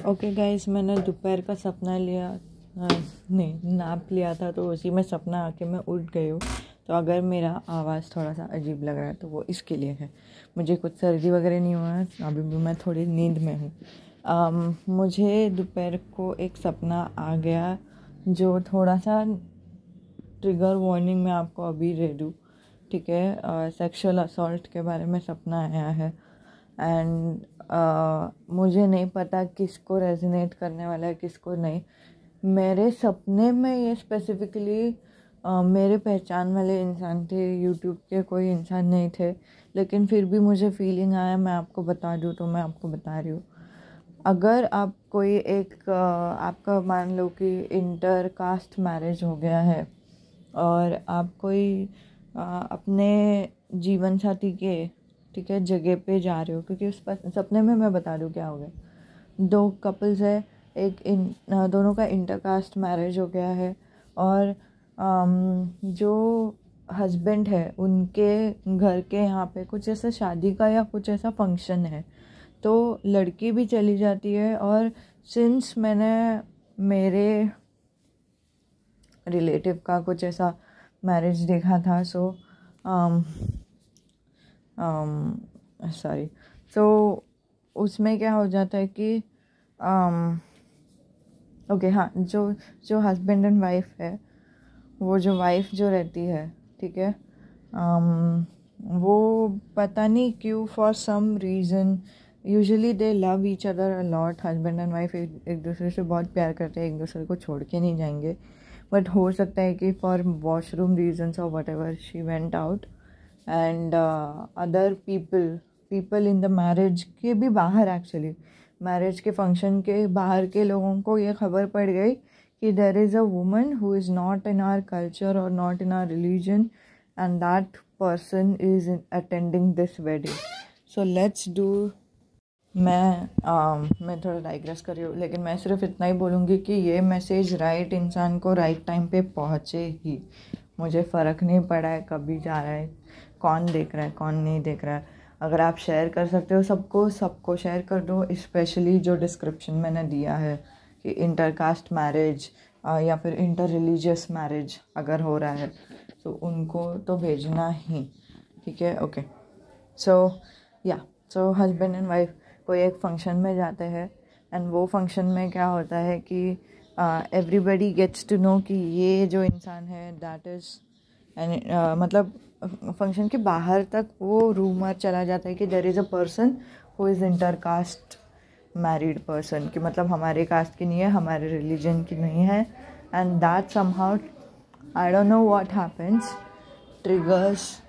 Okay guys, मैंने दोपहर का सपना लिया नहीं नाप लिया था, तो उसी में सपना आके मैं उठ गई हूँ। तो अगर मेरा आवाज़ थोड़ा सा अजीब लग रहा है तो वो इसके लिए है। मुझे कुछ सर्दी वगैरह नहीं हुआ है, अभी भी मैं थोड़ी नींद में हूँ। मुझे दोपहर को एक सपना आ गया जो थोड़ा सा ट्रिगर वार्निंग मैं आपको अभी दे दूँ, ठीक है। सेक्सुअल असॉल्ट के बारे में सपना आया है एंड मुझे नहीं पता किसको रेजोनेट करने वाला है किसको नहीं। मेरे सपने में ये स्पेसिफिकली मेरे पहचान वाले इंसान थे, यूट्यूब के कोई इंसान नहीं थे, लेकिन फिर भी मुझे फीलिंग आया मैं आपको बता दूँ, तो मैं आपको बता रही हूँ। अगर आप कोई एक आपका मान लो कि इंटर कास्ट मैरिज हो गया है और आप कोई अपने जीवन साथी के ठीक है जगह पे जा रहे हो, क्योंकि उस सपने में मैं बता दूँ क्या हो गया। दो कपल्स है, दोनों का इंटरकास्ट मैरिज हो गया है और जो हस्बैंड है उनके घर के यहाँ पे कुछ ऐसा शादी का या कुछ ऐसा फंक्शन है, तो लड़की भी चली जाती है। और सिंस मैंने मेरे रिलेटिव का कुछ ऐसा मैरिज देखा था, सो उसमें क्या हो जाता है कि ओके हाँ, जो हस्बैंड एंड वाइफ है, वो जो वाइफ जो रहती है ठीक है, वो पता नहीं क्यों for some reason usually they love each other a lot. Husband and wife एक दूसरे से बहुत प्यार करते हैं, एक दूसरे को छोड़ के नहीं जाएंगे, बट हो सकता है कि फॉर वॉशरूम रीजन्स और what ever she went out and other people in the marriage के भी बाहर, एक्चुअली मैरिज के फंक्शन के बाहर के लोगों को ये खबर पड़ गई कि there is a woman who is not in our culture और not in our religion and that person is attending this wedding. So let's do. मैं थोड़ा डाइग्रेस कर रही हूँ, लेकिन मैं सिर्फ इतना ही बोलूँगी कि ये मैसेज राइट इंसान को राइट टाइम पे पहुँचे ही। मुझे फ़र्क नहीं पड़ा है कभी जा रहा है, कौन देख रहा है कौन नहीं देख रहा है। अगर आप शेयर कर सकते हो सबको शेयर कर दो, स्पेशली जो डिस्क्रिप्शन मैंने दिया है कि इंटरकास्ट मैरिज या फिर इंटर रिलीजियस मैरिज अगर हो रहा है तो उनको तो भेजना ही, ठीक है। Okay, so husband and wife कोई एक फंक्शन में जाते हैं एंड वो फंक्शन में क्या होता है कि एवरीबडी गेट्स टू नो कि ये जो इंसान है दैट इज़ एंड मतलब फंक्शन के बाहर तक वो रूमर चला जाता है कि there is a person who is intercaste married person, कि मतलब हमारे कास्ट की नहीं है, हमारे रिलीजन की नहीं है, and that somehow I don't know what happens triggers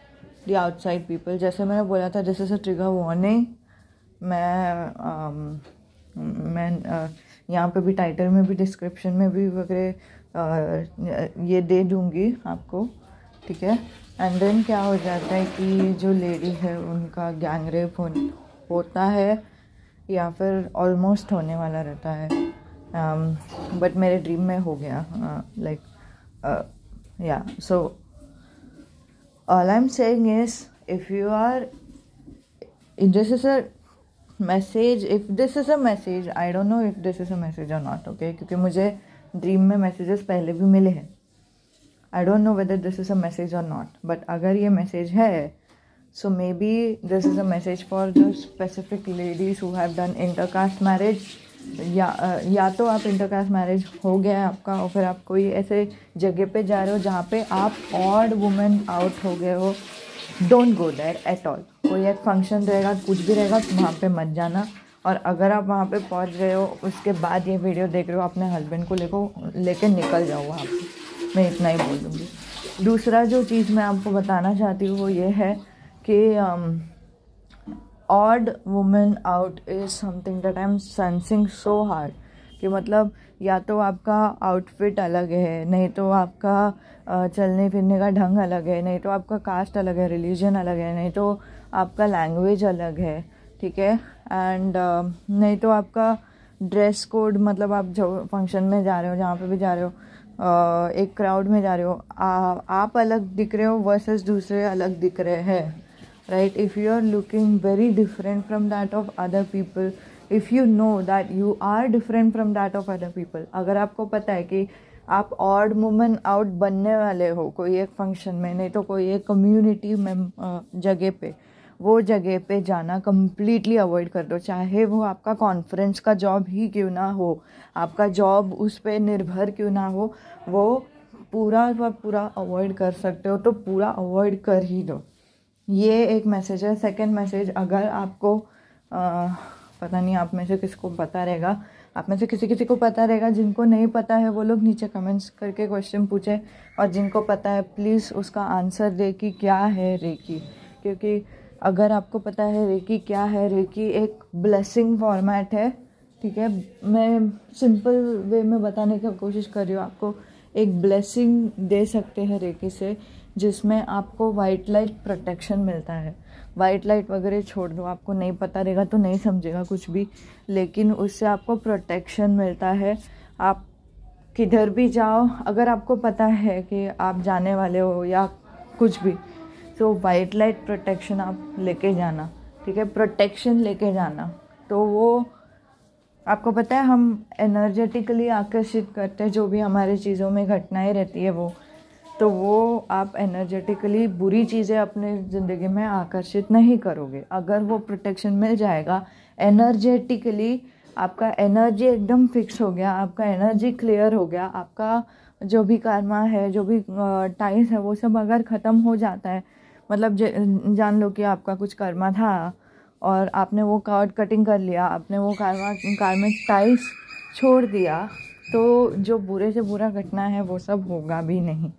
the outside people. जैसे मैंने बोला था, this is a trigger warning. मैं यहाँ पे भी टाइटल में भी डिस्क्रिप्शन में भी वगैरह ये दे दूँगी आपको, ठीक है। एंड देन क्या हो जाता है कि जो लेडी है उनका गैंग रेप होता है या फिर ऑलमोस्ट होने वाला रहता है, बट मेरे ड्रीम में हो गया, so all I am saying is if you are this is a message, if this is a message, I don't know if this is a message और नॉट, ओके, क्योंकि मुझे ड्रीम में messages पहले भी मिले हैं। I don't know whether this is a message और not, but अगर ये मैसेज है so maybe this is a message for the specific ladies who have done intercaste marriage, या तो आप इंटरकास्ट मैरिज हो गया है आपका और फिर आप कोई ऐसे जगह पे जा रहे हो जहाँ पे आप ऑड वुमेन आउट हो गए हो। Don't go there at all. कोई एक फंक्शन रहेगा, कुछ भी रहेगा, वहाँ पे मत जाना। और अगर आप वहाँ पे पहुँच गए हो उसके बाद ये वीडियो देख रहे हो, अपने हस्बैंड को लेकर निकल जाओ वहाँ पे, मैं इतना ही बोल दूँगी। दूसरा जो चीज़ मैं आपको बताना चाहती हूँ वो ये है कि odd women out is something that I am sensing so hard, कि मतलब या तो आपका आउटफिट अलग है, नहीं तो आपका चलने फिरने का ढंग अलग है, नहीं तो आपका कास्ट अलग है, रिलीजन अलग है, नहीं तो आपका लैंग्वेज अलग है, ठीक है, एंड नहीं तो आपका ड्रेस कोड, मतलब आप जो फंक्शन में जा रहे हो, जहाँ पे भी जा रहे हो, एक क्राउड में जा रहे हो, आप अलग दिख रहे हो वर्सेस दूसरे अलग दिख रहे हैं, right. If you are looking very different from that of other people, if you know that you are different from that of other people, अगर आपको पता है कि आप ऑड वुमन आउट बनने वाले हो कोई एक फंक्शन में, नहीं तो कोई एक कम्युनिटी में जगह पे, वो जगह पे जाना कम्प्लीटली अवॉइड कर दो। चाहे वो आपका कॉन्फ्रेंस का जॉब ही क्यों ना हो, आपका जॉब उस पर निर्भर क्यों ना हो, वो पूरा अवॉइड कर सकते हो तो पूरा अवॉइड कर ही दो। ये एक मैसेज है। सेकंड मैसेज, अगर आपको पता नहीं आप में से किसको पता रहेगा, आप में से किसी को पता रहेगा, जिनको नहीं पता है वो लोग नीचे कमेंट्स करके क्वेश्चन पूछे, और जिनको पता है प्लीज़ उसका आंसर दे कि क्या है रेकी। क्योंकि अगर आपको पता है रेकी क्या है, रेकी एक ब्लेसिंग फॉर्मेट है, ठीक है। मैं सिंपल वे में बताने की कोशिश कर रही हूँ आपको। एक ब्लेसिंग दे सकते हैं रेकी से, जिसमें आपको वाइट लाइट प्रोटेक्शन मिलता है। वाइट लाइट वगैरह छोड़ दो, आपको नहीं पता रहेगा तो नहीं समझेगा कुछ भी, लेकिन उससे आपको प्रोटेक्शन मिलता है। आप किधर भी जाओ, अगर आपको पता है कि आप जाने वाले हो या कुछ भी, तो वाइट लाइट प्रोटेक्शन आप लेके जाना, ठीक है, प्रोटेक्शन लेके जाना। तो वो आपको पता है हम एनर्जेटिकली आकर्षित करते हैं जो भी हमारे चीज़ों में घटनाएं रहती है वो, तो वो आप एनर्जेटिकली बुरी चीज़ें अपने ज़िंदगी में आकर्षित नहीं करोगे। अगर वो प्रोटेक्शन मिल जाएगा एनर्जेटिकली, आपका एनर्जी एकदम फिक्स हो गया, आपका एनर्जी क्लियर हो गया, आपका जो भी कर्मा है, जो भी टाइस है, वो सब अगर ख़त्म हो जाता है, मतलब जान लो कि आपका कुछ कर्मा था और आपने वो कार्ड कटिंग कर लिया, आपने वो कार्मिक टाइस छोड़ दिया, तो जो बुरे से बुरा घटना है वो सब होगा भी नहीं।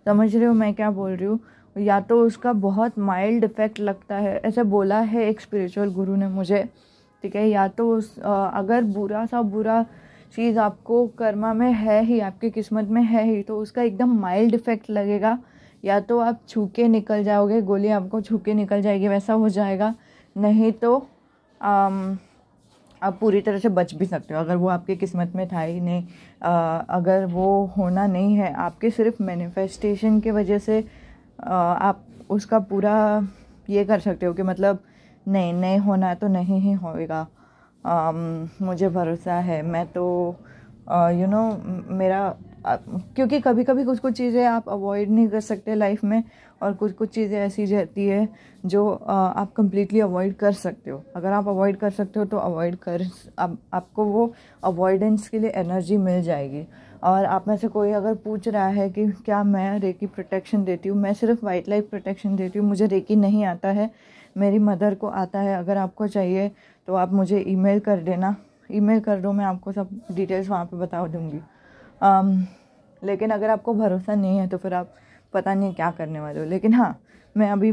समझ रहे हो मैं क्या बोल रही हूँ? या तो उसका बहुत माइल्ड इफेक्ट लगता है, ऐसे बोला है एक स्पिरिचुअल गुरु ने मुझे, ठीक है। या तो अगर बुरा सा बुरा चीज़ आपको कर्मा में है ही, आपकी किस्मत में है ही, तो उसका एकदम माइल्ड इफेक्ट लगेगा। या तो आप छू के निकल जाओगे, गोली आपको छू के निकल जाएगी, वैसा हो जाएगा। नहीं तो आप पूरी तरह से बच भी सकते हो, अगर वो आपकी किस्मत में था ही नहीं। अगर वो होना नहीं है, आपके सिर्फ मैनिफेस्टेशन के वजह से आप उसका पूरा ये कर सकते हो कि मतलब नहीं होना है तो नहीं ही होएगा, मुझे भरोसा है, मैं तो मेरा क्योंकि कभी कभी कुछ चीज़ें आप अवॉइड नहीं कर सकते लाइफ में, और कुछ चीज़ें ऐसी रहती है जो आप कम्प्लीटली अवॉइड कर सकते हो। अगर आप अवॉइड कर सकते हो तो अवॉइड कर, आपको वो अवॉइडेंस के लिए एनर्जी मिल जाएगी। और आप में से कोई अगर पूछ रहा है कि क्या मैं रेकी प्रोटेक्शन देती हूँ, मैं सिर्फ वाइट लाइट प्रोटेक्शन देती हूँ, मुझे रेकी नहीं आता है, मेरी मदर को आता है। अगर आपको चाहिए तो आप मुझे ईमेल कर देना, ईमेल कर दो, मैं आपको सब डिटेल्स वहाँ पे बता दूँगी। लेकिन अगर आपको भरोसा नहीं है तो फिर आप पता नहीं क्या करने वाले हो। लेकिन हाँ, मैं अभी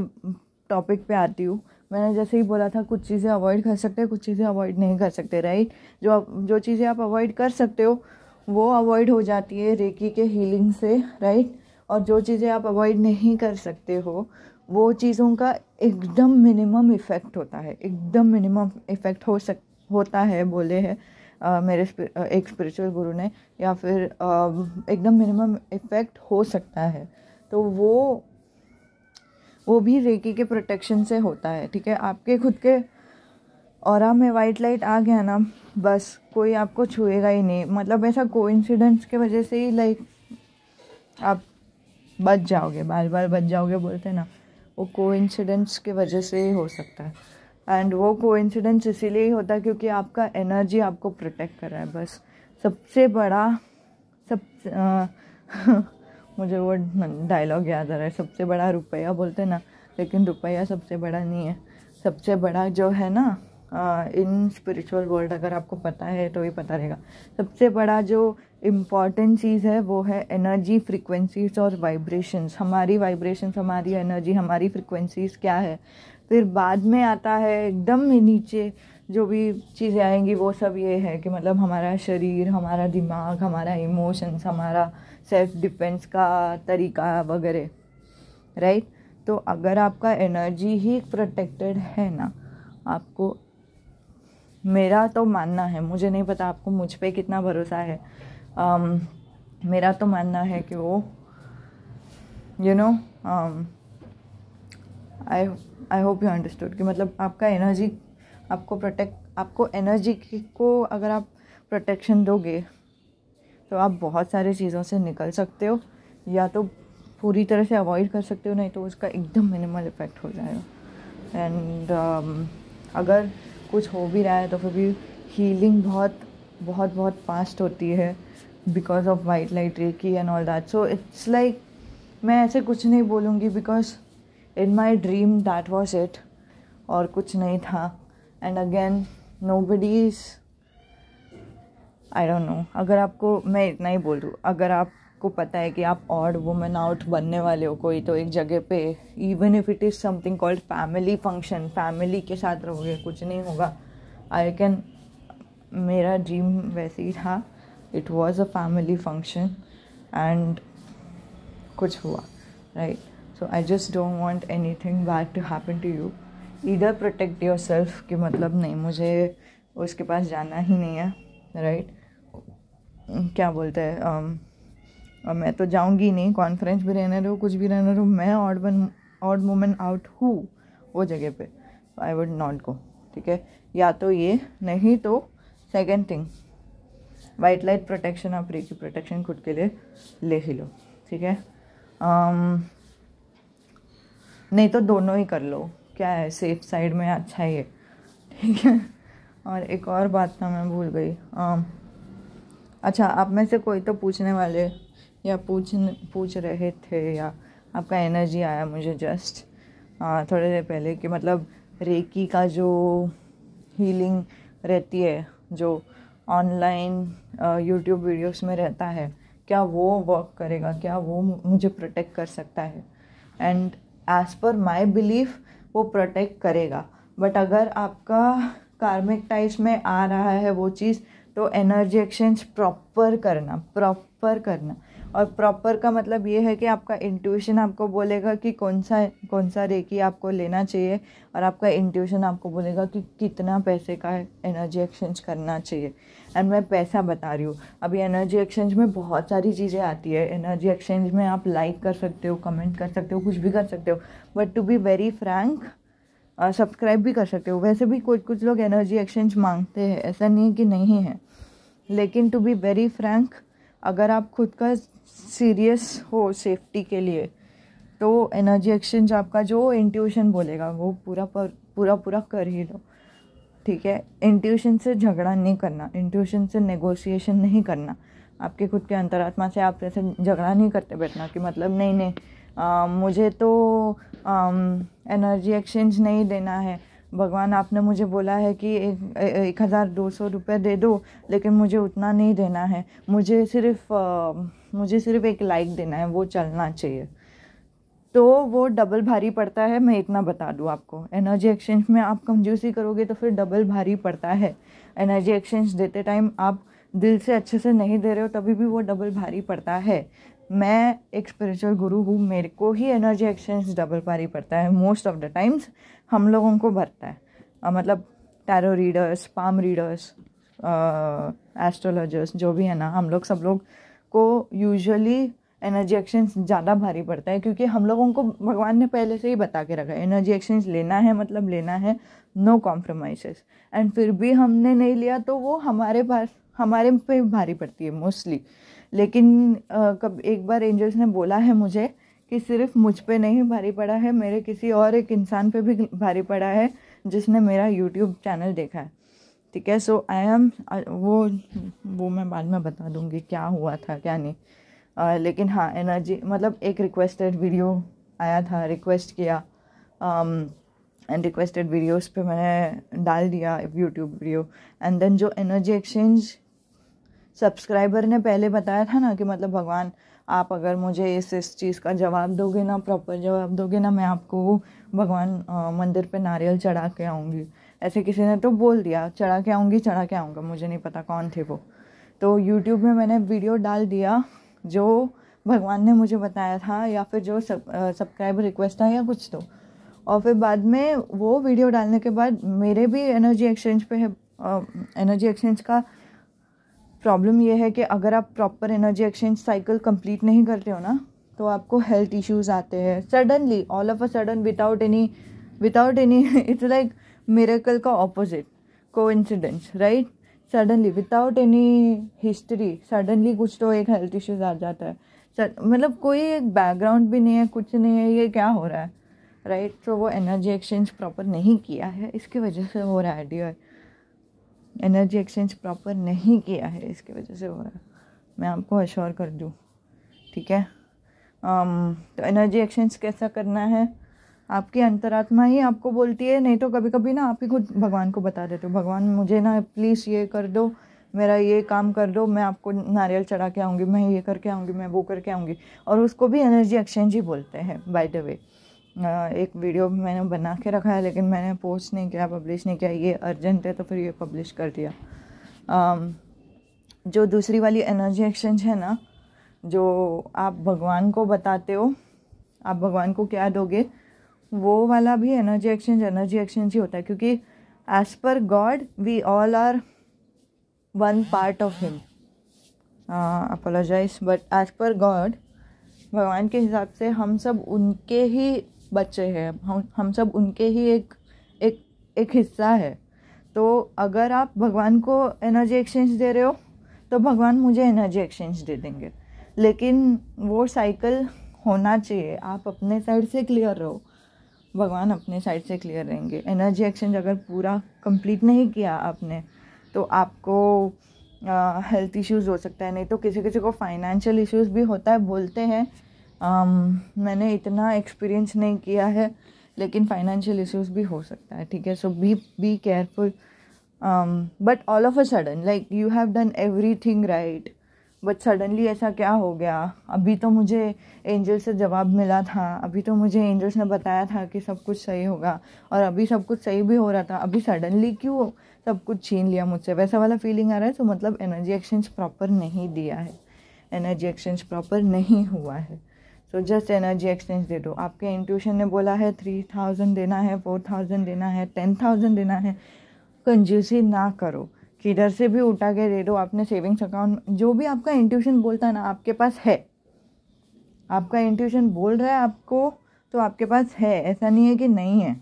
टॉपिक पे आती हूँ। मैंने जैसे ही बोला था कुछ चीज़ें अवॉइड कर सकते हैं, कुछ चीज़ें अवॉइड नहीं कर सकते, राइट। जो चीज़ें आप अवॉइड कर सकते हो वो अवॉइड हो जाती है रेकी के हीलिंग से, राइट। और जो चीज़ें आप अवॉइड नहीं कर सकते हो वो चीज़ों का एकदम मिनिमम इफ़ेक्ट होता है, एकदम मिनिमम इफ़ेक्ट होता है, बोले हैं मेरे एक स्पिरिचुअल गुरु ने, या फिर एकदम मिनिमम इफ़ेक्ट हो सकता है। तो वो भी रेकी के प्रोटेक्शन से होता है, ठीक है। आपके खुद के ऑरा में वाइट लाइट आ गया ना, बस कोई आपको छुएगा ही नहीं। मतलब ऐसा कोइंसिडेंस के वजह से ही लाइक आप बच जाओगे, बार बार बच जाओगे बोलते हैं ना, वो कोइंसिडेंस के वजह से ही हो सकता है। एंड वो कोइंसिडेंस इसीलिए ही होता है क्योंकि आपका एनर्जी आपको प्रोटेक्ट कर रहा है। बस सबसे बड़ा मुझे वो डायलॉग याद आ रहा है, सबसे बड़ा रुपया बोलते हैं ना, लेकिन रुपया सबसे बड़ा नहीं है। सबसे बड़ा जो है ना इन स्पिरिचुअल वर्ल्ड, अगर आपको पता है तो ही पता रहेगा, सबसे बड़ा जो इम्पॉर्टेंट चीज़ है वो है एनर्जी, फ्रिक्वेंसीज और वाइब्रेशंस। हमारी वाइब्रेशंस, हमारी एनर्जी, हमारी फ्रिक्वेंसीज क्या है। फिर बाद में आता है एकदम नीचे जो भी चीज़ें आएंगी वो सब ये है कि मतलब हमारा शरीर, हमारा दिमाग, हमारा इमोशंस, हमारा सेल्फ डिफेंस का तरीका वगैरह, राइट। तो अगर आपका एनर्जी ही प्रोटेक्टेड है ना, आपको, मेरा तो मानना है, मुझे नहीं पता आपको मुझ पे कितना भरोसा है, मेरा तो मानना है कि वो आई होप यू अंडरस्टूड कि मतलब आपका एनर्जी आपको प्रोटेक्ट आपको एनर्जी को अगर आप प्रोटेक्शन दोगे तो आप बहुत सारी चीज़ों से निकल सकते हो, या तो पूरी तरह से अवॉइड कर सकते हो, नहीं तो उसका एकदम मिनिमल इफ़ेक्ट हो जाएगा। एंड अगर कुछ हो भी रहा है तो फिर भी हीलिंग बहुत बहुत बहुत फास्ट होती है because of white light recce and all that. So it's like मैं ऐसे कुछ नहीं बोलूँगी because in my dream that was it, और कुछ नहीं था। And again nobody is, I don't no, अगर आपको, मैं इतना ही बोल दूँ, अगर आपको पता है कि आप ऑड वुमेन आउट बनने वाले हो कोई तो एक जगह पे, even if it is something called family function, family के साथ रहोगे, कुछ नहीं होगा, आई कैन, मेरा ड्रीम वैसे ही था, it was a family function and कुछ हुआ, right. So I just don't want anything bad to happen to you. Either protect yourself कि मतलब नहीं मुझे उसके पास जाना ही नहीं है, राइट। क्या बोलते हैं, मैं तो जाऊंगी नहीं, कॉन्फ्रेंस भी रहने दो, कुछ भी रहने दो, मैं ऑड वुमेन आउट हूँ वो जगह पे, आई वुड नॉट गो, ठीक है। या तो ये, नहीं तो second thing, white light protection, आप रेकी प्रोटेक्शन खुद के लिए ले ही लो, ठीक है। नहीं तो दोनों ही कर लो, क्या है, सेफ साइड में अच्छा ही है, ठीक है। और एक और बात था, मैं भूल गई। अच्छा, आप में से कोई तो पूछने वाले या पूछ रहे थे, या आपका एनर्जी आया मुझे जस्ट थोड़ी देर पहले कि मतलब रेकी का जो हीलिंग रहती है, जो ऑनलाइन यूट्यूब वीडियोस में रहता है, क्या वो वर्क करेगा, क्या वो मुझे प्रोटेक्ट कर सकता है। And as per my belief वो प्रोटेक्ट करेगा, बट अगर आपका कार्मिक टाइप्स में आ रहा है वो चीज़, तो एनर्जी एक्सचेंज प्रॉपर करना। और प्रॉपर का मतलब ये है कि आपका इंट्यूशन आपको बोलेगा कि कौन सा रेकी आपको लेना चाहिए, और आपका इंट्यूशन आपको बोलेगा कि कितना पैसे का एनर्जी एक्सचेंज करना चाहिए। एंड मैं पैसा बता रही हूँ, अभी एनर्जी एक्सचेंज में बहुत सारी चीज़ें आती है। एनर्जी एक्सचेंज में आप लाइक कर सकते हो, कमेंट कर सकते हो, कुछ भी कर सकते हो, but to be very frank subscribe भी कर सकते हो। वैसे भी कुछ लोग एनर्जी एक्सचेंज मांगते हैं, ऐसा नहीं कि नहीं है, लेकिन टू बी वेरी फ्रैंक, अगर आप खुद का सीरियस हो सेफ्टी के लिए, तो एनर्जी एक्सचेंज आपका जो इंट्यूशन बोलेगा वो पूरा कर ही लो, ठीक है। इंट्यूशन से झगड़ा नहीं करना, इंट्यूशन से नेगोशिएशन नहीं करना, आपके खुद के अंतरात्मा से आप ऐसे झगड़ा नहीं करते बैठना कि मतलब नहीं मुझे तो एनर्जी एक्सचेंज नहीं देना है, भगवान आपने मुझे बोला है कि 1200 रुपये दे दो, लेकिन मुझे उतना नहीं देना है, मुझे सिर्फ एक लाइक देना है, वो चलना चाहिए, तो वो डबल भारी पड़ता है। मैं इतना बता दूँ आपको, एनर्जी एक्सचेंज में आप कंजूसी करोगे तो फिर डबल भारी पड़ता है। एनर्जी एक्सचेंज देते टाइम आप दिल से अच्छे से नहीं दे रहे हो, तभी भी वो डबल भारी पड़ता है। मैं एक स्पिरिचुअल गुरु हूँ, मेरे को ही एनर्जी एक्सचेंज डबल भारी पड़ता है। मोस्ट ऑफ द टाइम्स हम लोगों को भरता है, मतलब tarot readers, palm readers, astrologers, जो भी है ना, हम लोग सब लोग को यूजुअली एनर्जी एक्सचेंज ज़्यादा भारी पड़ता है, क्योंकि हम लोगों को भगवान ने पहले से ही बता के रखा है एनर्जी एक्सचेंज लेना है मतलब लेना है, नो कॉम्प्रोमाइज़ेस। एंड फिर भी हमने नहीं लिया तो वो हमारे पे भारी पड़ती है मोस्टली। लेकिन कब एक बार एंजल्स ने बोला है मुझे कि सिर्फ मुझ पे नहीं भारी पड़ा है, मेरे किसी और एक इंसान पे भी भारी पड़ा है जिसने मेरा यूट्यूब चैनल देखा है, ठीक है। सो आई एम वो मैं बाद में बता दूँगी क्या हुआ था क्या नहीं। लेकिन हाँ, एनर्जी मतलब एक रिक्वेस्टेड वीडियो आया था, रिक्वेस्ट किया, एंड रिक्वेस्टेड वीडियोस पे मैंने डाल दिया यूट्यूब वीडियो। एंड देन जो एनर्जी एक्सचेंज सब्सक्राइबर ने पहले बताया था ना कि मतलब भगवान आप अगर मुझे इस चीज़ का जवाब दोगे ना, प्रॉपर जवाब दोगे ना, मैं आपको भगवान मंदिर पे नारियल चढ़ा के आऊँगी, ऐसे किसी ने तो बोल दिया, चढ़ा के आऊँगा, मुझे नहीं पता कौन थे वो। तो यूट्यूब में मैंने वीडियो डाल दिया जो भगवान ने मुझे बताया था, या फिर जो सब्सक्राइबर रिक्वेस्ट था या कुछ तो। और फिर बाद में वो वीडियो डालने के बाद मेरे भी एनर्जी एक्सचेंज पे है। एनर्जी एक्सचेंज का प्रॉब्लम ये है कि अगर आप proper energy exchange cycle complete नहीं करते हो ना, तो आपको हेल्थ इश्यूज़ आते हैं suddenly, all of a sudden, without any it's like miracle का opposite. Coincidence, right? Suddenly without any history suddenly कुछ तो एक हेल्थ इश्यूज आ जाता है, मतलब कोई एक बैकग्राउंड भी नहीं है, कुछ नहीं है, ये क्या हो रहा है, राइट? तो वो एनर्जी एक्सचेंज प्रॉपर नहीं किया है, इसकी वजह से हो रहा है डियर। एनर्जी एक्सचेंज प्रॉपर नहीं किया है, इसकी वजह से हो रहा है, मैं आपको अश्योर कर दूँ, ठीक है? तो एनर्जी एक्सचेंज कैसा करना है, आपकी अंतरात्मा ही आपको बोलती है, नहीं तो कभी कभी ना आप ही खुद भगवान को बता देते हो, भगवान मुझे ना प्लीज़ ये कर दो, मेरा ये काम कर दो, मैं आपको नारियल चढ़ा के आऊँगी, मैं ये करके आऊँगी, मैं वो करके आऊँगी। और उसको भी एनर्जी एक्सचेंज ही बोलते हैं, बाय द वे। एक वीडियो मैंने बना के रखा है, लेकिन मैंने पोस्ट नहीं किया, पब्लिश नहीं किया, ये अर्जेंट है तो फिर ये पब्लिश कर दिया। जो दूसरी वाली एनर्जी एक्सचेंज है ना, जो आप भगवान को बताते हो, आप भगवान को क्या दोगे, वो वाला भी एनर्जी एक्सचेंज ही होता है, क्योंकि as per God we all are one part of him. Apologise, but as per God, भगवान के हिसाब से हम सब उनके ही बच्चे हैं, हम सब उनके ही एक हिस्सा है। तो अगर आप भगवान को एनर्जी एक्सचेंज दे रहे हो तो भगवान मुझे एनर्जी एक्सचेंज दे देंगे, लेकिन वो साइकिल होना चाहिए, आप अपने साइड से क्लियर रहो, भगवान अपने साइड से क्लियर रहेंगे। एनर्जी एक्सचेंज अगर पूरा कंप्लीट नहीं किया आपने तो आपको हेल्थ इश्यूज़ हो सकता है, नहीं तो किसी किसी को फाइनेंशियल इश्यूज़ भी होता है, बोलते हैं। मैंने इतना एक्सपीरियंस नहीं किया है, लेकिन फाइनेंशियल इश्यूज़ भी हो सकता है, ठीक है? So be careful. But all of a sudden, like you have done everything right, but suddenly ऐसा क्या हो गया, अभी तो मुझे एंजल से जवाब मिला था, अभी तो मुझे एंजल्स ने बताया था कि सब कुछ सही होगा, और अभी सब कुछ सही भी हो रहा था, अभी सडनली क्यों सब कुछ छीन लिया मुझसे, वैसा वाला फीलिंग आ रहा है। तो मतलब एनर्जी एक्सचेंज प्रॉपर नहीं दिया है, एनर्जी एक्सचेंज प्रॉपर नहीं हुआ है। सो जस्ट एनर्जी एक्सचेंज दे दो। आपके इंट्यूशन ने बोला है 3000 देना है, 4000 देना है, 10,000 देना है, कंजूसी ना करो, किधर से भी उठा के दे दो। आपने सेविंग्स अकाउंट, जो भी आपका इंट्यूशन बोलता है ना, आपके पास है, आपका इंट्यूशन बोल रहा है आपको, तो आपके पास है, ऐसा नहीं है कि नहीं है।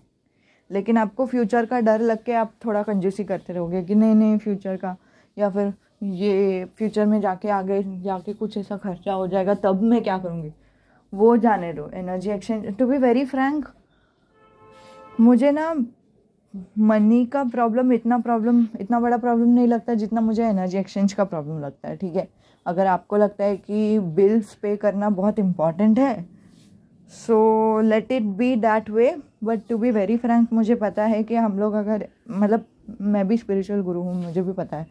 लेकिन आपको फ्यूचर का डर लग के आप थोड़ा कंजूसी करते रहोगे कि नहीं फ्यूचर का, या फिर ये फ्यूचर में जाके आगे जाके कुछ ऐसा खर्चा हो जाएगा तब मैं क्या करूँगी, वो जाने दो। Energy exchange, to be very frank, मुझे ना मनी का प्रॉब्लम इतना बड़ा प्रॉब्लम नहीं लगता जितना मुझे एनर्जी एक्सचेंज का प्रॉब्लम लगता है, ठीक है? अगर आपको लगता है कि बिल्स पे करना बहुत इम्पॉर्टेंट है, so let it be that way. But to be very frank, मुझे पता है कि हम लोग अगर, मतलब मैं भी स्पिरिचुअल गुरु हूँ, मुझे भी पता है,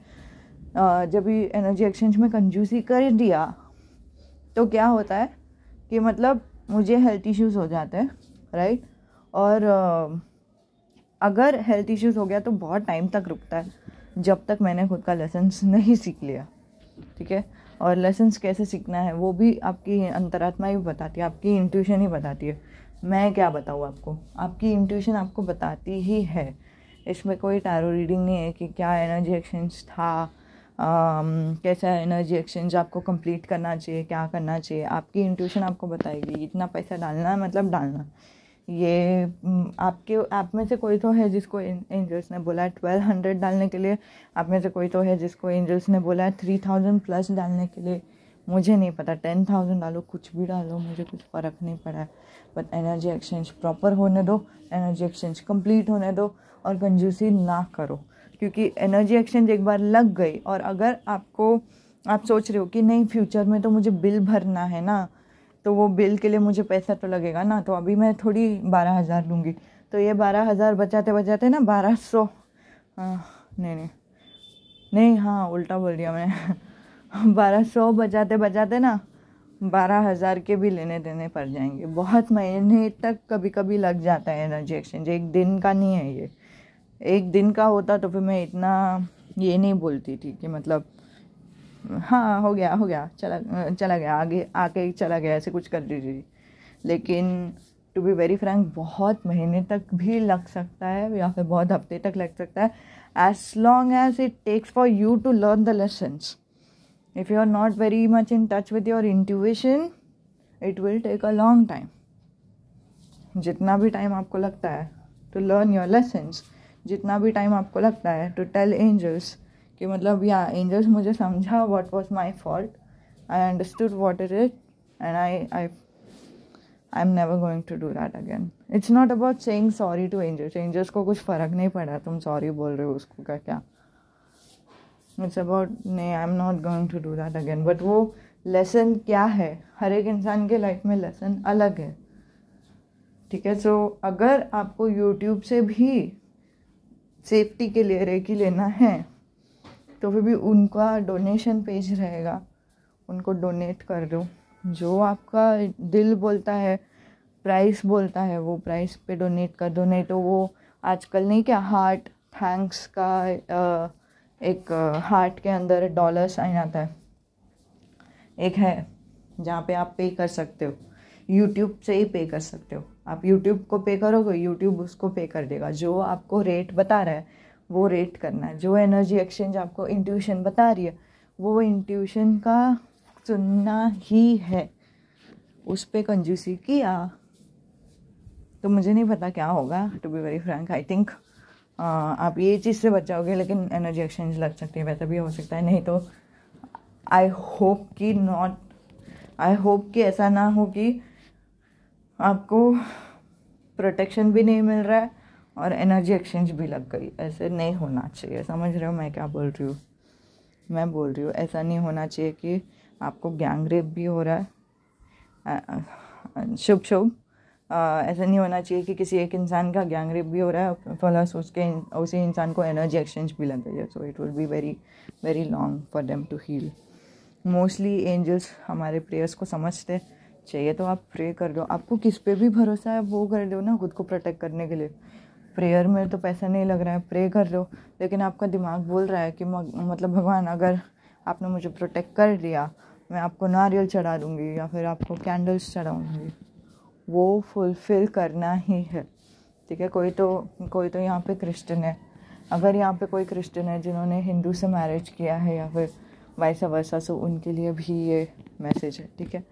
जब भी एनर्जी एक्सचेंज में कंजूसी कर दिया तो क्या होता है कि मतलब मुझे हेल्थ इश्यूज़ हो जाते हैं, राइट? और अगर हेल्थ इश्यूज़ हो गया तो बहुत टाइम तक रुकता है, जब तक मैंने खुद का लेसन्स नहीं सीख लिया, ठीक है? और लेसन्स कैसे सीखना है वो भी आपकी अंतरात्मा ही बताती है, आपकी इंट्यूशन ही बताती है। मैं क्या बताऊँ आपको, आपकी इंट्यूशन आपको बताती ही है। इसमें कोई टैरो रीडिंग नहीं है कि क्या एनर्जी एक्सचेंज था, कैसा एनर्जी एक्सचेंज आपको कंप्लीट करना चाहिए, क्या करना चाहिए। आपकी इंट्यूशन आपको बताएगी इतना पैसा डालना है, मतलब डालना। ये आपके आप में से कोई तो है जिसको एंजल्स ने बोला है 1200 डालने के लिए, आप में से कोई तो है जिसको एंजल्स ने बोला है 3000 प्लस डालने के लिए। मुझे नहीं पता, 10,000 डालो, कुछ भी डालो, मुझे कुछ फ़र्क नहीं पड़ा है। बट एनर्जी एक्सचेंज प्रॉपर होने दो, एनर्जी एक्सचेंज कंप्लीट होने दो, और कंजूसी ना करो, क्योंकि एनर्जी एक्सचेंज एक बार लग गई, और अगर आप सोच रहे हो कि नहीं फ्यूचर में तो मुझे बिल भरना है ना, तो वो बिल के लिए मुझे पैसा तो लगेगा ना, तो अभी मैं थोड़ी 12,000 लूँगी, तो ये 12,000 बचाते बचाते ना 1200, नहीं हाँ उल्टा बोल दिया मैं 1200 बचाते बचाते ना 12,000 के भी लेने देने पड़ जाएंगे। बहुत महीने तक कभी कभी लग जाता है एनर्जी एक्सचेंज, एक दिन का नहीं है ये। एक दिन का होता तो फिर मैं इतना ये नहीं बोलती थी कि मतलब हाँ हो गया चला गया, आगे आके चला गया, ऐसे कुछ कर दीजिए। लेकिन टू बी वेरी फ्रैंक, बहुत महीने तक भी लग सकता है, या फिर बहुत हफ्ते तक लग सकता है, as long as it takes for you to learn the lessons. If you are not very much in touch with your intuition, it will take a long time. जितना भी टाइम आपको लगता है to learn your lessons, जितना भी time आपको लगता है टू टेल एंजल्स कि मतलब या एंजल्स मुझे समझा what was my fault, I understood what it is and I am never going to do that again. It's not about saying sorry to angels. Angels को कुछ फ़र्क नहीं पड़ा तुम सॉरी बोल रहे हो उसको का क्या. इट्स अबाउट नहीं, I am not going to do that again. But वो लेसन क्या है, हर एक इंसान के लाइफ में लेसन अलग है. ठीक है. सो अगर आपको यूट्यूब से भी सेफ्टी के लिए रेकी लेना है तो फिर भी उनका डोनेशन पेज रहेगा, उनको डोनेट कर दो. जो आपका दिल बोलता है, प्राइस बोलता है, वो प्राइस पे डोनेट कर दो. नहीं तो वो आजकल नहीं क्या हार्ट थैंक्स का एक हार्ट के अंदर डॉलर साइन आता है, एक है जहाँ पे आप पे कर सकते हो. यूट्यूब से ही पे कर सकते हो. आप यूट्यूब को पे करोगे, यूट्यूब उसको पे कर देगा. जो आपको रेट बता रहा है वो रेट करना है. जो एनर्जी एक्सचेंज आपको इंट्यूशन बता रही है वो इंट्यूशन का सुनना ही है. उस पर कंजूसी किया तो मुझे नहीं पता क्या होगा. To be very frank, I think आप ये चीज़ से बच जाओगे, लेकिन एनर्जी एक्सचेंज लग सकती है. वैसा भी हो सकता है. नहीं तो आई होप कि ऐसा ना हो कि आपको प्रोटेक्शन भी नहीं मिल रहा है और एनर्जी एक्सचेंज भी लग गई. ऐसे नहीं होना चाहिए. समझ रहे हो मैं क्या बोल रही हूँ. मैं बोल रही हूँ ऐसा नहीं होना चाहिए कि आपको गैंग रेप भी हो रहा है. शुभ ऐसा नहीं होना चाहिए कि किसी एक इंसान का गैंग रेप भी हो रहा है प्लस उसी इंसान को एनर्जी एक्सचेंज भी लग गई है. So it will be very very long for them to heal. Mostly angels हमारे प्रेयर्स को समझते. चाहिए तो आप प्रे कर दो. आपको किस पे भी भरोसा है वो कर दो ना, खुद को प्रोटेक्ट करने के लिए. प्रेयर में तो पैसा नहीं लग रहा है, प्रे कर दो. लेकिन आपका दिमाग बोल रहा है कि मतलब भगवान अगर आपने मुझे प्रोटेक्ट कर दिया मैं आपको नारियल चढ़ा दूँगी या फिर आपको कैंडल्स चढ़ाऊँगी. वो फुलफ़िल करना ही है. ठीक है. कोई तो यहाँ पे क्रिश्चियन है. अगर यहाँ पे कोई क्रिश्चियन है जिन्होंने हिंदू से मैरिज किया है या फिर वाइस वर्सा, सो उनके लिए भी ये मैसेज है. ठीक है.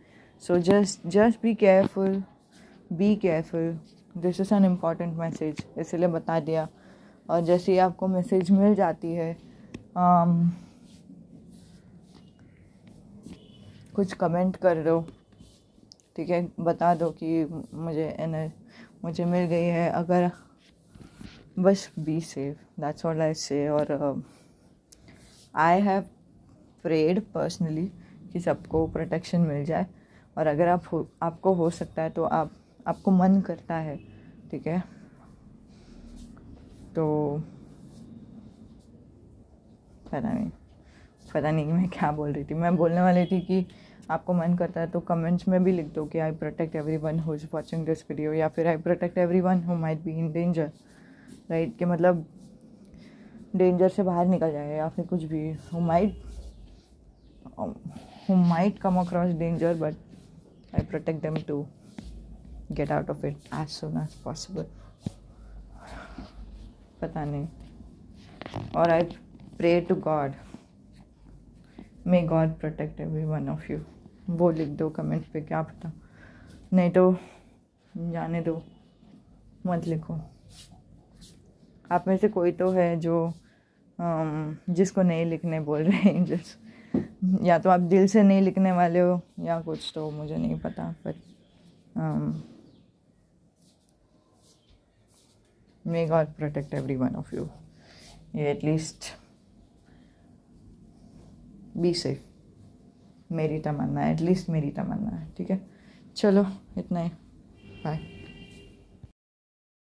So just be careful. This is an important message, इसलिए बता दिया. और जैसे ही आपको मैसेज मिल जाती है कुछ कमेंट कर दो. ठीक है. बता दो कि मुझे मिल गई है. अगर बस be safe, that's all I से. और आई हैव प्रेड पर्सनली कि सबको प्रोटेक्शन मिल जाए. और अगर आपको हो सकता है तो आपको मन करता है. ठीक है. तो पता नहीं कि मैं क्या बोल रही थी. मैं बोलने वाली थी कि आपको मन करता है तो कमेंट्स में भी लिख दो कि I protect everyone who is watching this video, या फिर I protect everyone who might be in danger. Right. कि मतलब डेंजर से बाहर निकल जाए या फिर कुछ भी. Who might come across danger but I protect them to get out of it as soon as possible. पता नहीं. और I pray to God, may God protect every one of you. वो लिख दो कमेंट पे. क्या पता, नहीं तो जाने दो, मत लिखो. आप में से कोई तो है जो जिसको नहीं लिखने बोल रहे हैं एंजल्स. या तो आप दिल से नहीं लिखने वाले हो या कुछ, तो मुझे नहीं पता. But may God protect every one of you. ये एटलीस्ट बी सेफ. मेरी तमन्ना है, एटलीस्ट मेरी तमन्ना है. ठीक है. चलो इतना ही. बाय.